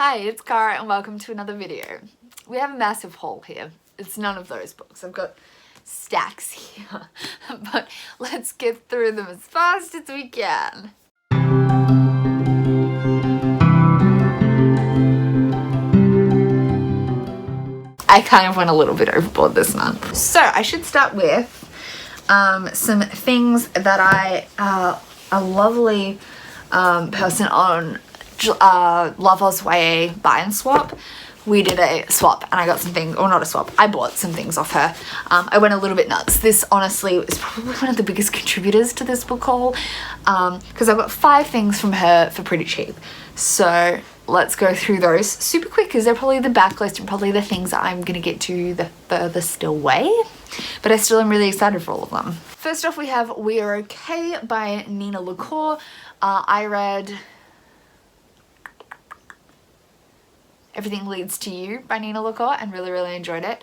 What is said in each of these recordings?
Hi, it's Cara and welcome to another video. We have a massive haul here. It's none of those books. I've got stacks here, but let's get through them as fast as we can. I kind of went a little bit overboard this month. So I should start with some things that a lovely person on Lover's Way buy and swap. We did a swap and I got some things, or not a swap, I bought some things off her. I went a little bit nuts. This honestly is probably one of the biggest contributors to this book haul because I got 5 things from her for pretty cheap. So let's go through those super quick because they're probably the backlist and probably the things that I'm gonna get to the furthest away, but I still am really excited for all of them. First off, we have We Are Okay by Nina LaCour. I read Everything Leads to You by Nina LaCour and really enjoyed it.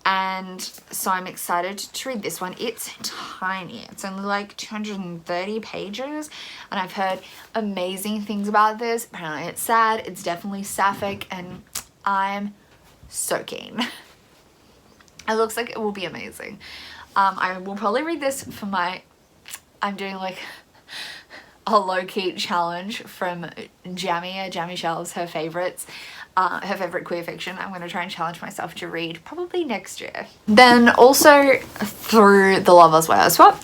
And so I'm excited to read this one. It's tiny. It's only like 230 pages and I've heard amazing things about this. Apparently it's sad, it's definitely sapphic, and I'm so keen. It looks like it will be amazing. I will probably read this for I'm doing like a low-key challenge from Jammy Shelves, her favourite queer fiction. I'm going to try and challenge myself to read probably next year. Then also through the Lover's YA swap,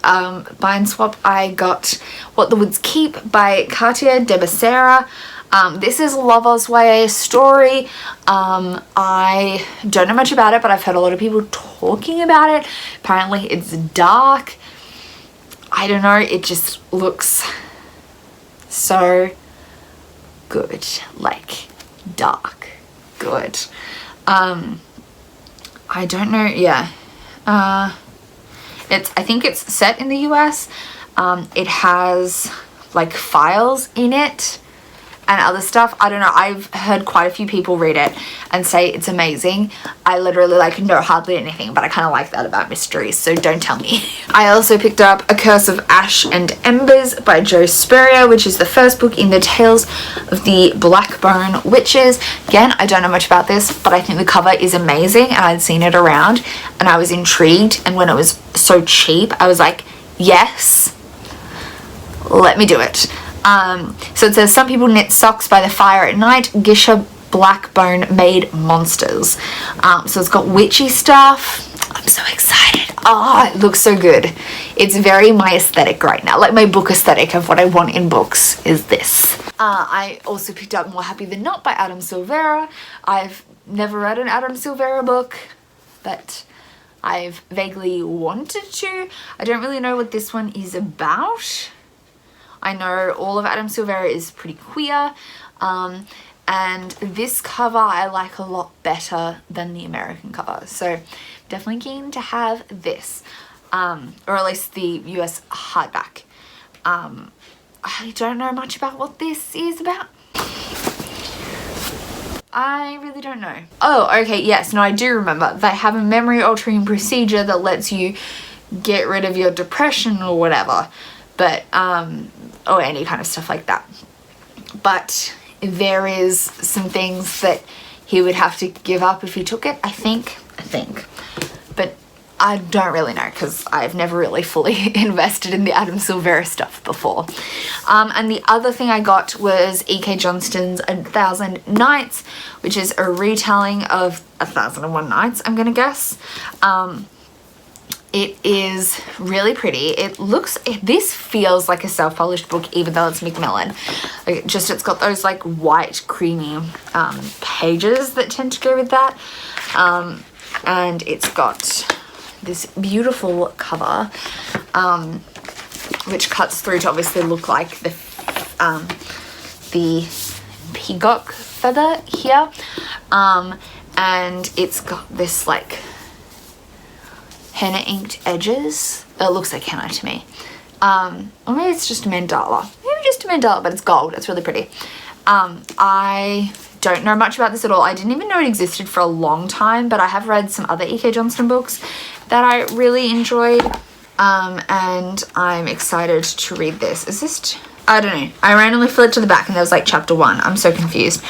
buy and swap, I got What the Woods Keep by Katia de Becerra. This is Lover's YA story. I don't know much about it, but I've heard a lot of people talking about it. Apparently it's dark. I don't know, it just looks so good, like dark good. I don't know, yeah. I think it's set in the US. It has like files in it and other stuff. I don't know, I've heard quite a few people read it and say it's amazing. I literally like know hardly anything, but I kind of like that about mysteries, so don't tell me. I also picked up A Curse of Ash and Embers by Jo Spurrier, which is the first book in the Tales of the Blackbone Witches. Again, I don't know much about this, but I think the cover is amazing and I'd seen it around and I was intrigued, and when it was so cheap I was like, yes, let me do it. So it says, some people knit socks by the fire at night. Gisha Blackbone made monsters. So it's got witchy stuff. I'm so excited. Oh, it looks so good. It's very my aesthetic right now. Like my book aesthetic of what I want in books is this. I also picked up More Happy Than Not by Adam Silvera. I've never read an Adam Silvera book, but I've vaguely wanted to. I don't really know what this one is about. I know all of Adam Silvera is pretty queer, and this cover I like a lot better than the American cover, so definitely keen to have this, or at least the US hardback. I don't know much about what this is about. I really don't know. Oh, okay, yes, no, I do remember. They have a memory altering procedure that lets you get rid of your depression or whatever, but or any kind of stuff like that. But there is some things that he would have to give up if he took it, I think. But I don't really know because I've never really fully invested in the Adam Silvera stuff before. And the other thing I got was E.K. Johnston's 1,000 Nights, which is a retelling of 1,001 Nights, I'm gonna guess. It is really pretty. This feels like a self-published book even though it's Macmillan. Like, it's got those like white creamy pages that tend to go with that. And it's got this beautiful cover which cuts through to obviously look like the peacock feather here. And it's got this like henna inked edges. It looks like henna to me. Or maybe it's just a mandala. Maybe just a mandala, but it's gold. It's really pretty. I don't know much about this at all. I didn't even know it existed for a long time, but I have read some other E.K. Johnston books that I really enjoyed. And I'm excited to read this. Is this I don't know. I randomly flipped to the back and there was like chapter 1. I'm so confused.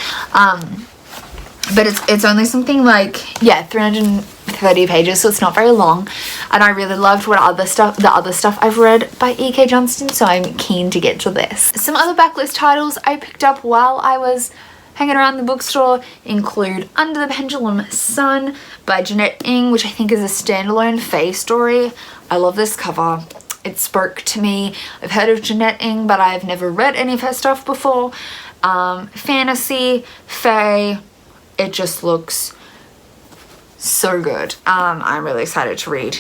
But it's only something like, yeah, 330 pages, so it's not very long. And I really loved the other stuff I've read by E.K. Johnston, so I'm keen to get to this. Some other backlist titles I picked up while I was hanging around the bookstore include Under the Pendulum Son by Jeanette Ng, which I think is a standalone fae story. I love this cover. It spoke to me. I've heard of Jeanette Ng, but I've never read any of her stuff before. Fantasy, fae, it just looks so good. I'm really excited to read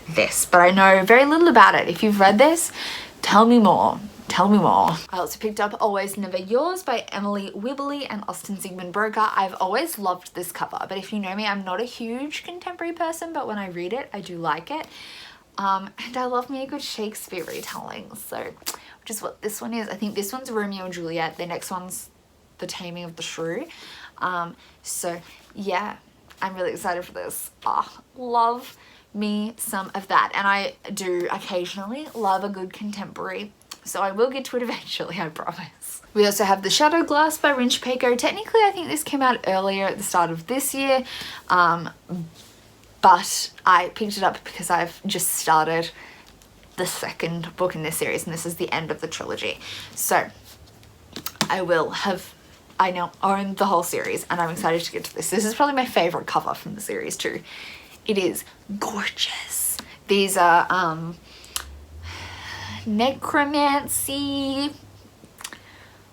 this, but I know very little about it. If you've read this, tell me more. Tell me more. I also picked up Always Never Yours by Emily Wibberley and Austin Sigmund Broker. I've always loved this cover, but if you know me, I'm not a huge contemporary person, but when I read it, I do like it. And I love me a good Shakespeare retelling, so which is what this one is. I think this one's Romeo and Juliet. The next one's The Taming of the Shrew. So yeah, I'm really excited for this. Love me some of that, and I do occasionally love a good contemporary, so I will get to it eventually, I promise. We also have The Shadow Glass by Rin Shapeko. Technically, I think this came out earlier at the start of this year, but I picked it up because I've just started the second book in this series, and this is the end of the trilogy. So I now own the whole series, and I'm excited to get to this. This is probably my favorite cover from the series too. It is gorgeous. These are necromancy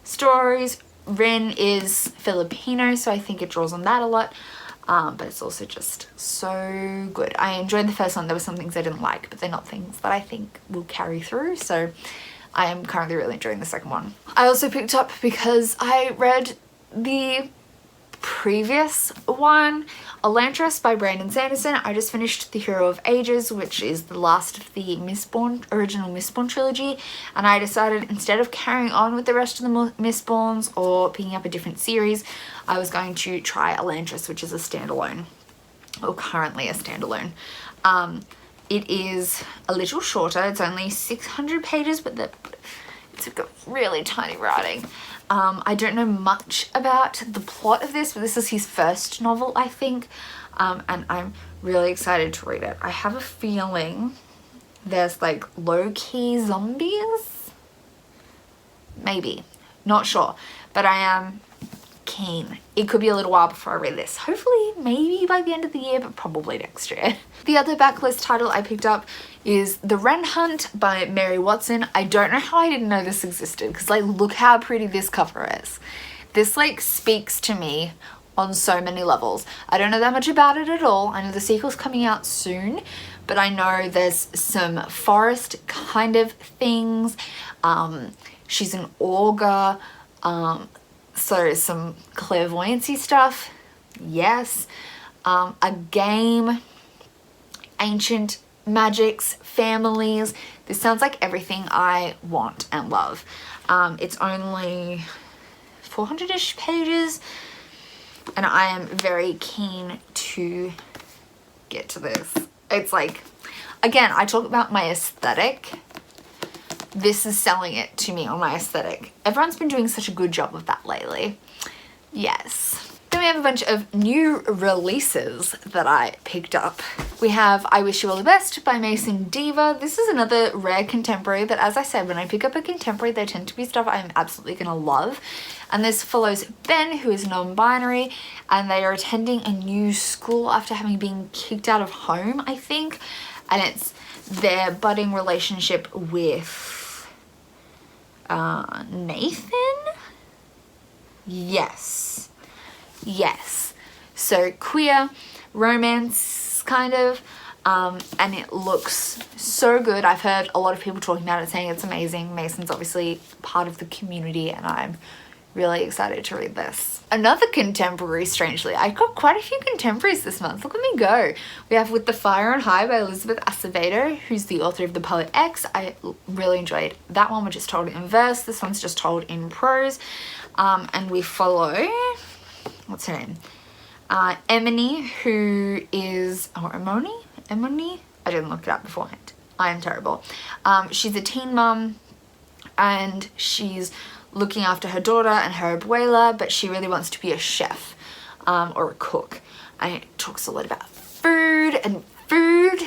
stories. Ren is Filipino, so I think it draws on that a lot. But it's also just so good. I enjoyed the first one. There were some things I didn't like, but they're not things that I think will carry through. So I am currently really enjoying the second one. I also picked up, because I read the previous one, Elantris by Brandon Sanderson. I just finished The Hero of Ages, which is the last of the original Mistborn trilogy, and I decided instead of carrying on with the rest of the Mistborns or picking up a different series, I was going to try Elantris, which is a standalone, or currently a standalone. It is a little shorter. It's only 600 pages, but it's got really tiny writing. I don't know much about the plot of this, but this is his first novel, I think, and I'm really excited to read it. I have a feeling there's like low-key zombies? Maybe. Not sure. But I am keen. It could be a little while before I read this. Hopefully, maybe by the end of the year, but probably next year. The other backlist title I picked up is The Ren Hunt by Mary Watson. I don't know how I didn't know this existed, because like, look how pretty this cover is. This like speaks to me on so many levels. I don't know that much about it at all. I know the sequel's coming out soon, but I know there's some forest kind of things. She's an augur, so some clairvoyancy stuff, yes. A game, ancient magics, families. This sounds like everything I want and love. It's only 400-ish pages, and I am very keen to get to this. It's like, again, I talk about my aesthetic. This is selling it to me on my aesthetic. Everyone's been doing such a good job of that lately. Yes. Then we have a bunch of new releases that I picked up. We have I Wish You All the Best by Mason Diva. This is another rare contemporary, but as I said, when I pick up a contemporary, they tend to be stuff I'm absolutely gonna love. And this follows Ben, who is non-binary, and they are attending a new school after having been kicked out of home, I think. And it's their budding relationship with Nathan? Yes. So queer romance kind of, and it looks so good. I've heard a lot of people talking about it, saying it's amazing. Mason's obviously part of the community, and I'm really excited to read this. Another contemporary, strangely. I got quite a few contemporaries this month. Look at me go. We have With the Fire on High by Elizabeth Acevedo, who's the author of The Poet X. I really enjoyed that one, which is told in verse. This one's just told in prose. And we follow, what's her name? Emily, who is, Emily? I didn't look it up beforehand. I am terrible. She's a teen mum and she's looking after her daughter and her abuela, but she really wants to be a chef or a cook. And it talks a lot about food, and food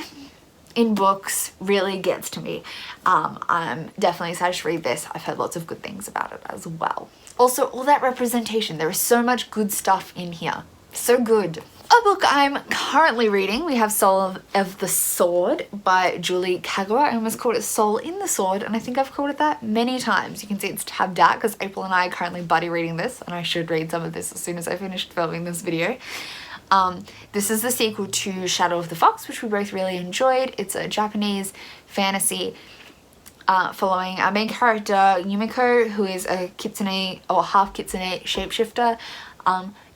in books really gets to me. I'm definitely excited to read this. I've heard lots of good things about it as well. Also, all that representation. There is so much good stuff in here. So good. A book I'm currently reading, we have Soul of the Sword by Julie Kagawa. I almost called it Soul in the Sword, and I think I've called it that many times. You can see it's tabbed out because April and I are currently buddy reading this, and I should read some of this as soon as I finished filming this video. This is the sequel to Shadow of the Fox, which we both really enjoyed. It's a Japanese fantasy following our main character Yumiko, who is a kitsune or half kitsune shapeshifter.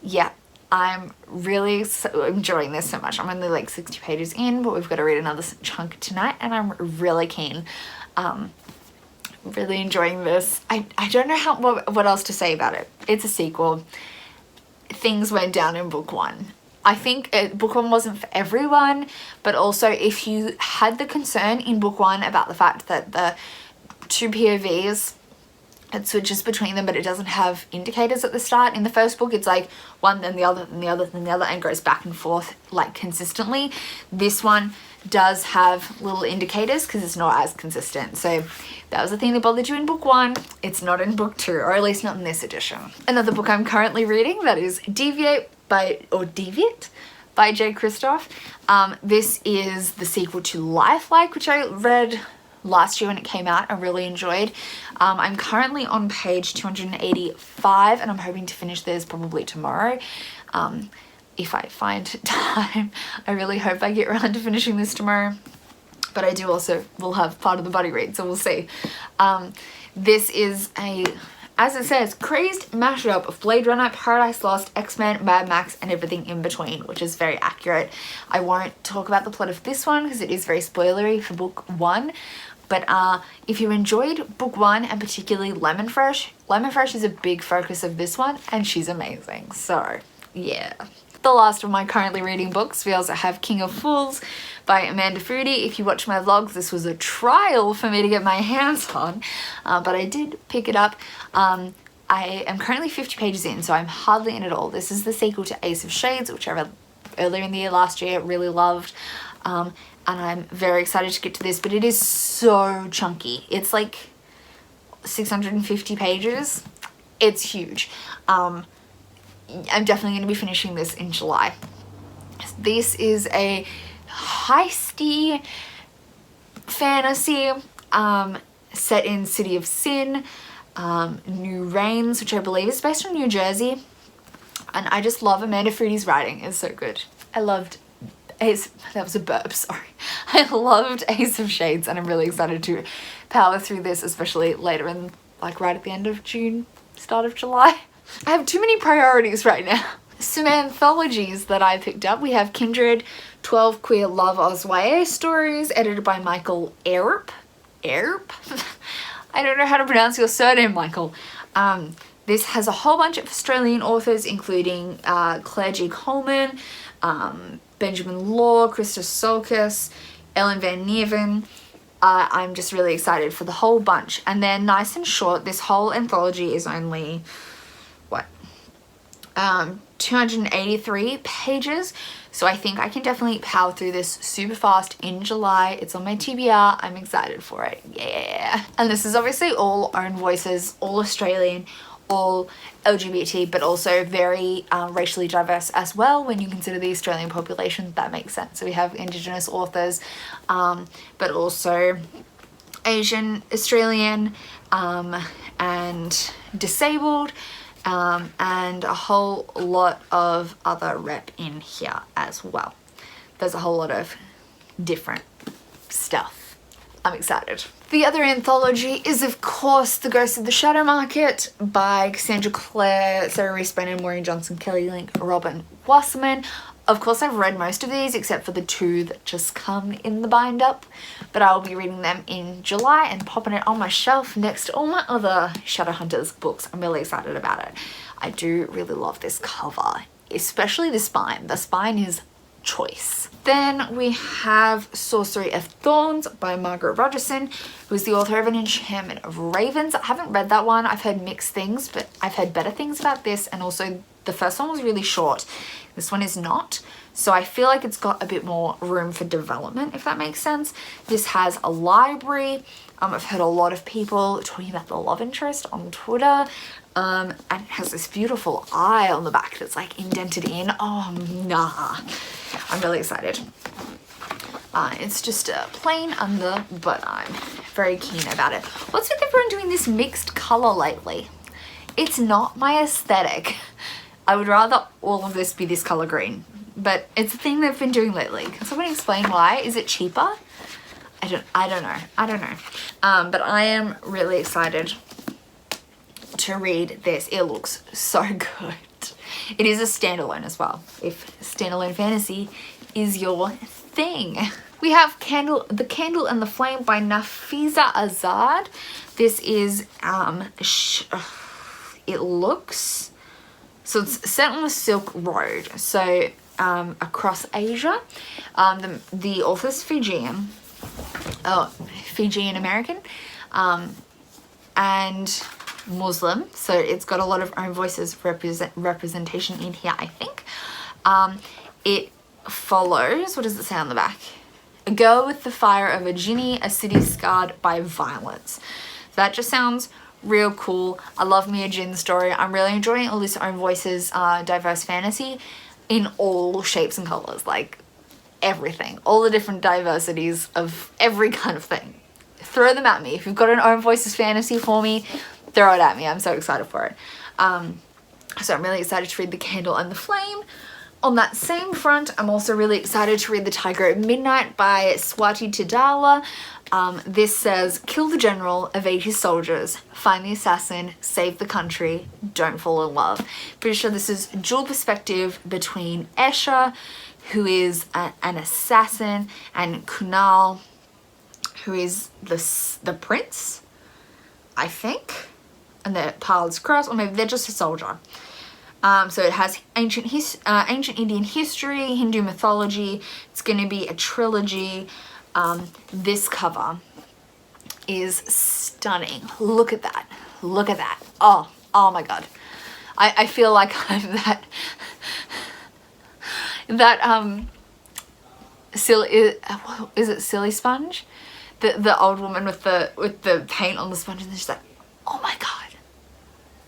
Yeah, I'm really enjoying this so much. I'm only like 60 pages in, but we've got to read another chunk tonight, and I'm really keen. Really enjoying this. I don't know what else to say about it. It's a sequel. Things went down in book one. I think book one wasn't for everyone, but also if you had the concern in book one about the fact that the two POVs, it switches between them, but it doesn't have indicators at the start. In the first book, it's like one, then the other, then the other, then the other, and goes back and forth like consistently. This one does have little indicators because it's not as consistent. So that was the thing that bothered you in book one. It's not in book two, or at least not in this edition. Another book I'm currently reading, that is Deviate by J. Kristoff. This is the sequel to Lifelike, which I read last year when it came out. I really enjoyed. I'm currently on page 285, and I'm hoping to finish this probably tomorrow. If I find time. I really hope I get around to finishing this tomorrow, but I do also will have part of the buddy read, so we'll see. This is a, as it says, crazed mashup of Blade Runner, Paradise Lost, X-Men, Mad Max, and everything in between, which is very accurate. I won't talk about the plot of this one because it is very spoilery for book one, but if you enjoyed book one, and particularly Lemon Fresh is a big focus of this one, and she's amazing. So yeah. The last of my currently reading books, we also have King of Fools by Amanda Foody. If you watch my vlogs, this was a trial for me to get my hands on, but I did pick it up. I am currently 50 pages in, so I'm hardly in at all. This is the sequel to Ace of Shades, which I read earlier in the year last year, really loved, and I'm very excited to get to this, but it is so chunky. It's like 650 pages. It's huge. I'm definitely going to be finishing this in July. This is a heisty fantasy set in City of Sin, New Reigns, which I believe is based on New Jersey. And I just love Amanda Foody's writing. It's so good. I loved Ace, that was a burp, sorry. I loved Ace of Shades, and I'm really excited to power through this, especially later in, like right at the end of June, start of July. I have too many priorities right now. Some anthologies that I picked up. We have Kindred, 12 Queer Love Oswaye stories, edited by Michael Earp. Earp? I don't know how to pronounce your surname, Michael. This has a whole bunch of Australian authors, including Claire G. Coleman, Benjamin Law, Krista Solkis, Ellen Van Neven. I'm just really excited for the whole bunch. And they're nice and short. This whole anthology is only 283 pages, so I think I can definitely power through this super fast in July. It's on my TBR. I'm excited for it. Yeah. And this is obviously all own voices, all Australian, all LGBT, but also very racially diverse as well. When you consider the Australian population, that makes sense. So we have Indigenous authors, but also Asian, Australian, and disabled, and a whole lot of other rep in here as well. There's a whole lot of different stuff. I'm excited. The other anthology is, of course, The Ghost of the Shadow Market by Cassandra Clare, Sarah Reese Brennan, Maureen Johnson, Kelly Link, Robin Wasserman. Of course, I've read most of these except for the two that just come in the bind up, but I'll be reading them in July and popping it on my shelf next to all my other Shadowhunters books. I'm really excited about it. I do really love this cover, especially the spine. The spine is choice. Then we have Sorcery of Thorns by Margaret Rogerson, who is the author of An Enchantment of Ravens. I haven't read that one. I've heard mixed things, but I've heard better things about this. And also the first one was really short. This one is not. So I feel like it's got a bit more room for development, if that makes sense. This has a library. I've heard a lot of people talking about the love interest on Twitter. And it has this beautiful eye on the back that's like indented in. Oh, nah. I'm really excited. It's just a plain under, but I'm very keen about it. What's with everyone doing this mixed color lately? It's not my aesthetic. I would rather all of this be this color green, but it's a thing they've been doing lately. Can someone explain why? Is it cheaper? I don't know. But I am really excited to read this. It looks so good. It is a standalone as well, if standalone fantasy is your thing. We have The Candle and the Flame by Nafiza Azad. This is, it looks, so it's set on the Silk Road, so across Asia. The author's Fijian American, and Muslim, so it's got a lot of own voices representation in here, I think. It follows, what does it say on the back? A girl with the fire of a genie, a city scarred by violence. That just sounds real cool. I love me a Jinn story. I'm really enjoying all this own voices, diverse fantasy in all shapes and colors, like everything, all the different diversities of every kind of thing. Throw them at me. If you've got an own voices fantasy for me, throw it at me. I'm so excited for it. So I'm really excited to read The Candle and the Flame. On that same front, I'm also really excited to read The Tiger at Midnight by Swati Tidala. This says, kill the general, evade his soldiers, find the assassin, save the country, don't fall in love. Pretty sure this is dual perspective between Esha, who is an assassin, and Kunal, who is the prince, I think. And their paths cross, or maybe they're just a soldier. So it has ancient Indian history, Hindu mythology. It's going to be a trilogy. This cover is stunning. Look at that. Look at that. Oh my god. I feel like I'm silly, is it Silly Sponge? The old woman with the paint on the sponge, and she's like, oh my god.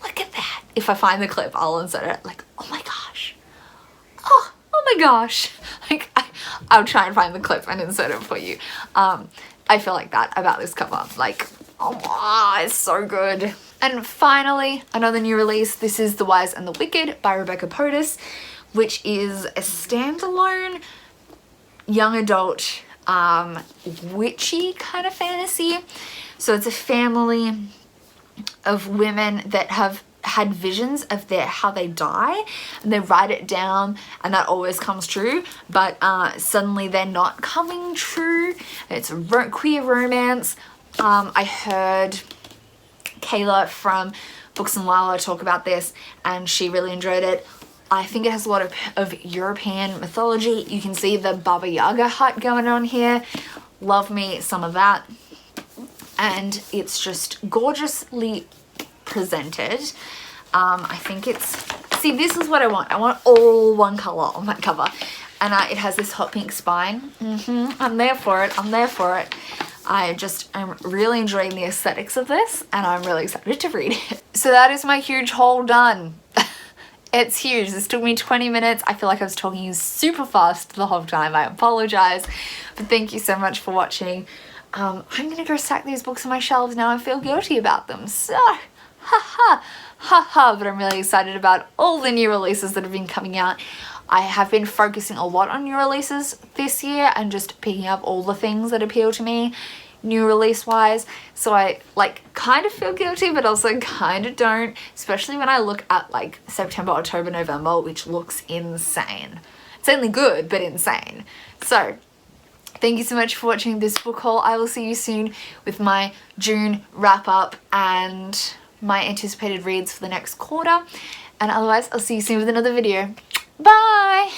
Look at that. If I find the clip, I'll insert it. Like, oh my gosh. Oh my gosh. Like, I'll try and find the clip and insert it for you. I feel like that about this cover. Like, oh, it's so good. And finally, another new release. This is The Wise and the Wicked by Rebecca Podis, which is a standalone young adult witchy kind of fantasy. So it's a family of women that have had visions of how they die, and they write it down, and that always comes true, but suddenly they're not coming true. It's a queer romance. I heard Kayla from Books and Lala talk about this, and she really enjoyed it. I think it has a lot of European mythology. You can see the Baba Yaga hut going on here. Love me some of that. And it's just gorgeously presented. I think see, this is what I want. I want all one color on that cover. And it has this hot pink spine. I'm there for it. I'm there for it. I'm really enjoying the aesthetics of this, and I'm really excited to read it. So that is my huge haul done. It's huge. This took me 20 minutes. I feel like I was talking super fast the whole time. I apologize. But thank you so much for watching. I'm gonna go stack these books on my shelves now. I feel guilty about them. So, but I'm really excited about all the new releases that have been coming out. I have been focusing a lot on new releases this year and just picking up all the things that appeal to me new release wise. So I kind of feel guilty, but also kind of don't, especially when I look at like September, October, November, which looks insane. It's only good, but insane. So thank you so much for watching this book haul. I will see you soon with my June wrap up and my anticipated reads for the next quarter. And otherwise, I'll see you soon with another video. Bye!